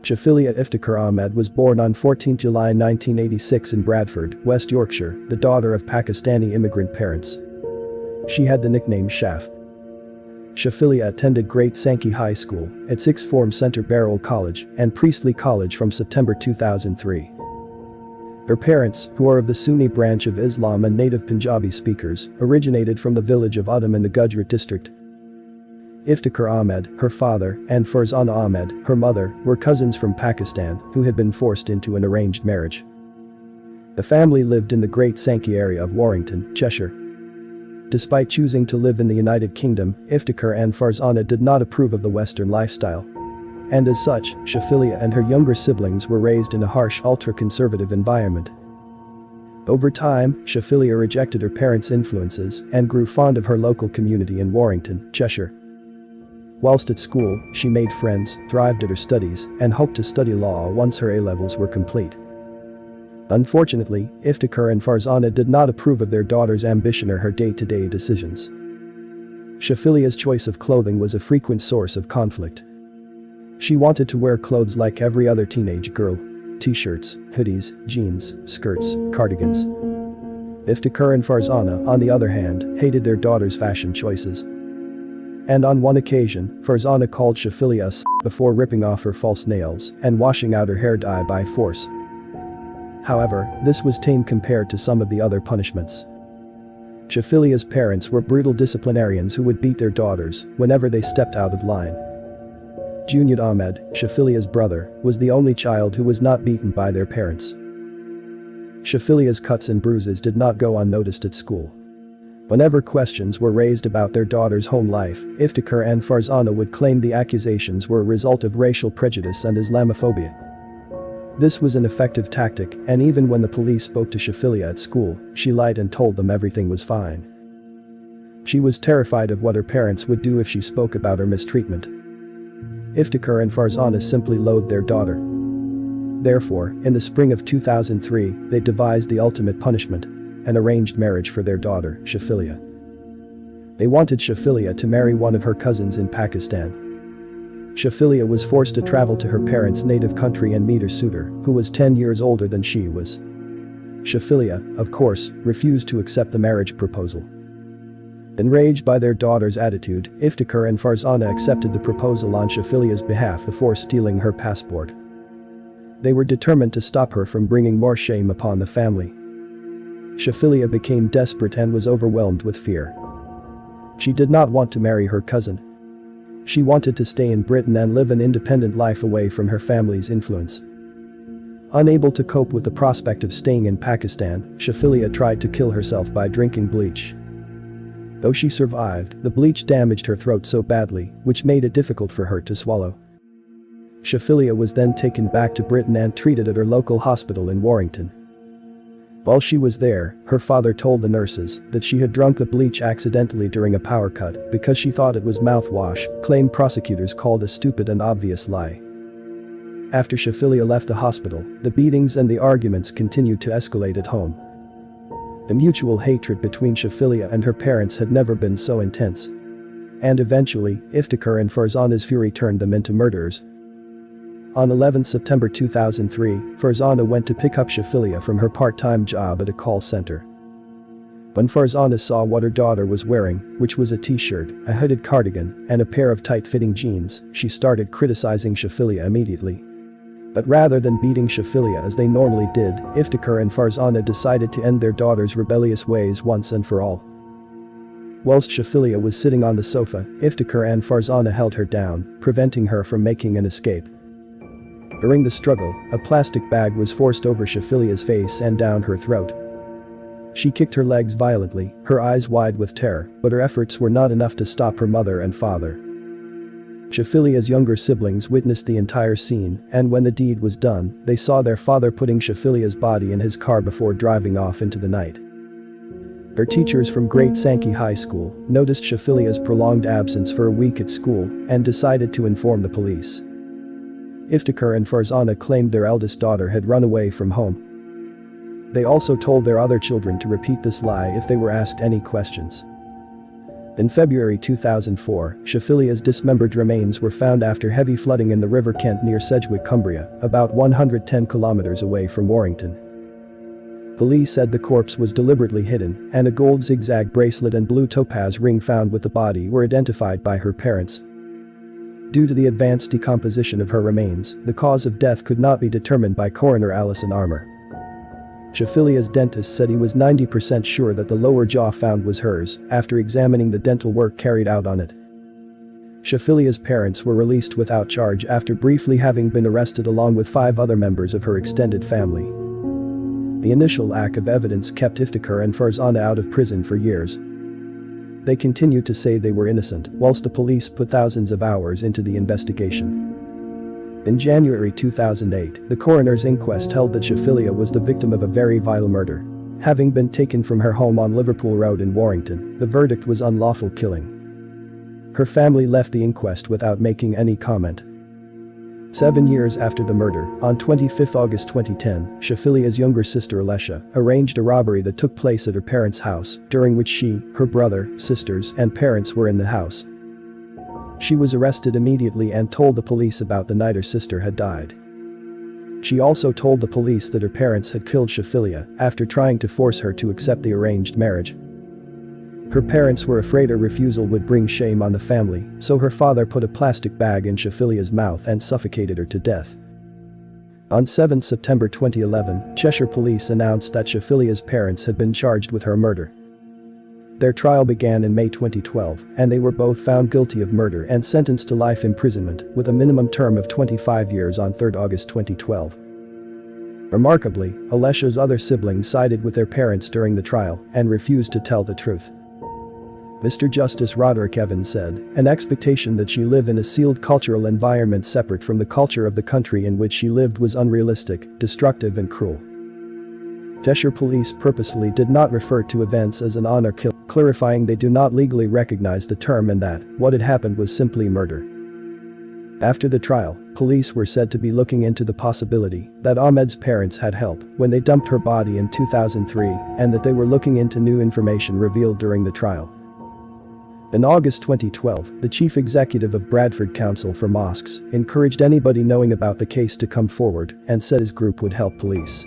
Shafilia Iftikhar Ahmed was born on 14 July 1986 in Bradford, West Yorkshire, the daughter of Pakistani immigrant parents. She had the nickname Shaf. Shafilia attended Great Sankey High School, at Sixth Form Centre Beryl College, and Priestley College from September 2003. Her parents, who are of the Sunni branch of Islam and native Punjabi speakers, originated from the village of Udham in the Gujarat district. Iftikhar Ahmed, her father, and Farzana Ahmed, her mother, were cousins from Pakistan who had been forced into an arranged marriage. The family lived in the Great Sankey area of Warrington, Cheshire. Despite choosing to live in the United Kingdom, Iftikhar and Farzana did not approve of the Western lifestyle. And as such, Shafilia and her younger siblings were raised in a harsh, ultra-conservative environment. Over time, Shafilia rejected her parents' influences and grew fond of her local community in Warrington, Cheshire. Whilst at school, she made friends, thrived at her studies, and hoped to study law once her A-levels were complete. Unfortunately, Iftikhar and Farzana did not approve of their daughter's ambition or her day-to-day decisions. Shafilia's choice of clothing was a frequent source of conflict. She wanted to wear clothes like every other teenage girl: t-shirts, hoodies, jeans, skirts, cardigans. Iftikhar and Farzana, on the other hand, hated their daughter's fashion choices. And on one occasion, Farzana called Shafilia a s** before ripping off her false nails and washing out her hair dye by force. However, this was tame compared to some of the other punishments. Shafilia's parents were brutal disciplinarians who would beat their daughters whenever they stepped out of line. Junaid Ahmed, Shafilia's brother, was the only child who was not beaten by their parents. Shafilia's cuts and bruises did not go unnoticed at school. Whenever questions were raised about their daughter's home life, Iftikhar and Farzana would claim the accusations were a result of racial prejudice and Islamophobia. This was an effective tactic, and even when the police spoke to Shafilia at school, she lied and told them everything was fine. She was terrified of what her parents would do if she spoke about her mistreatment. Iftikhar and Farzana simply loathed their daughter. Therefore, in the spring of 2003, they devised the ultimate punishment: an arranged marriage for their daughter, Shafilia. They wanted Shafilia to marry one of her cousins in Pakistan. Shafilia was forced to travel to her parents' native country and meet her suitor, who was 10 years older than she was. Shafilia, of course, refused to accept the marriage proposal. Enraged by their daughter's attitude, Iftikhar and Farzana accepted the proposal on Shafilia's behalf before stealing her passport. They were determined to stop her from bringing more shame upon the family. Shafilia became desperate and was overwhelmed with fear. She did not want to marry her cousin. She wanted to stay in Britain and live an independent life away from her family's influence. Unable to cope with the prospect of staying in Pakistan, Shafilia tried to kill herself by drinking bleach. Though she survived, the bleach damaged her throat so badly, which made it difficult for her to swallow. Shafilia was then taken back to Britain and treated at her local hospital in Warrington. While she was there, her father told the nurses that she had drunk the bleach accidentally during a power cut because she thought it was mouthwash, claim prosecutors called a stupid and obvious lie. After Shafilia left the hospital, the beatings and the arguments continued to escalate at home. The mutual hatred between Shafilia and her parents had never been so intense. And eventually, Iftikhar and Farzana's fury turned them into murderers. On 11 September 2003, Farzana went to pick up Shafilia from her part-time job at a call center. When Farzana saw what her daughter was wearing, which was a t-shirt, a hooded cardigan, and a pair of tight-fitting jeans, she started criticizing Shafilia immediately. But rather than beating Shafilia as they normally did, Iftikhar and Farzana decided to end their daughter's rebellious ways once and for all. Whilst Shafilia was sitting on the sofa, Iftikhar and Farzana held her down, preventing her from making an escape. During the struggle, a plastic bag was forced over Shafilia's face and down her throat. She kicked her legs violently, her eyes wide with terror, but her efforts were not enough to stop her mother and father. Shafilia's younger siblings witnessed the entire scene, and when the deed was done, they saw their father putting Shafilia's body in his car before driving off into the night. Her teachers from Great Sankey High School noticed Shafilia's prolonged absence for a week at school and decided to inform the police. Iftikhar and Farzana claimed their eldest daughter had run away from home. They also told their other children to repeat this lie if they were asked any questions. In February 2004, Shafilia's dismembered remains were found after heavy flooding in the River Kent near Sedgwick, Cumbria, about 110 kilometers away from Warrington. Police said the corpse was deliberately hidden, and a gold zigzag bracelet and blue topaz ring found with the body were identified by her parents. Due to the advanced decomposition of her remains, the cause of death could not be determined by coroner Alison Armour. Shafilia's dentist said he was 90% sure that the lower jaw found was hers after examining the dental work carried out on it. Shafilia's parents were released without charge after briefly having been arrested along with 5 other members of her extended family. The initial lack of evidence kept Iftikhar and Farzana out of prison for years. They continued to say they were innocent, whilst the police put thousands of hours into the investigation. In January 2008, the coroner's inquest held that Shafilia was the victim of a very vile murder. Having been taken from her home on Liverpool Road in Warrington, the verdict was unlawful killing. Her family left the inquest without making any comment. 7 years after the murder, on 25 August 2010, Shafilia's younger sister Alessia arranged a robbery that took place at her parents' house, during which she, her brother, sisters, and parents were in the house. She was arrested immediately and told the police about the night her sister had died. She also told the police that her parents had killed Shafilia after trying to force her to accept the arranged marriage. Her parents were afraid her refusal would bring shame on the family, so her father put a plastic bag in Shafilia's mouth and suffocated her to death. On 7 September 2011, Cheshire Police announced that Shafilia's parents had been charged with her murder. Their trial began in May 2012, and they were both found guilty of murder and sentenced to life imprisonment, with a minimum term of 25 years on 3 August 2012. Remarkably, Alessia's other siblings sided with their parents during the trial and refused to tell the truth. Mr. Justice Roderick Evans said, an expectation that she live in a sealed cultural environment separate from the culture of the country in which she lived was unrealistic, destructive and cruel. Cheshire Police purposefully did not refer to events as an honor kill, clarifying they do not legally recognize the term and that what had happened was simply murder. After the trial, police were said to be looking into the possibility that Ahmed's parents had help when they dumped her body in 2003 and that they were looking into new information revealed during the trial. In August 2012, the chief executive of Bradford Council for Mosques encouraged anybody knowing about the case to come forward and said his group would help police.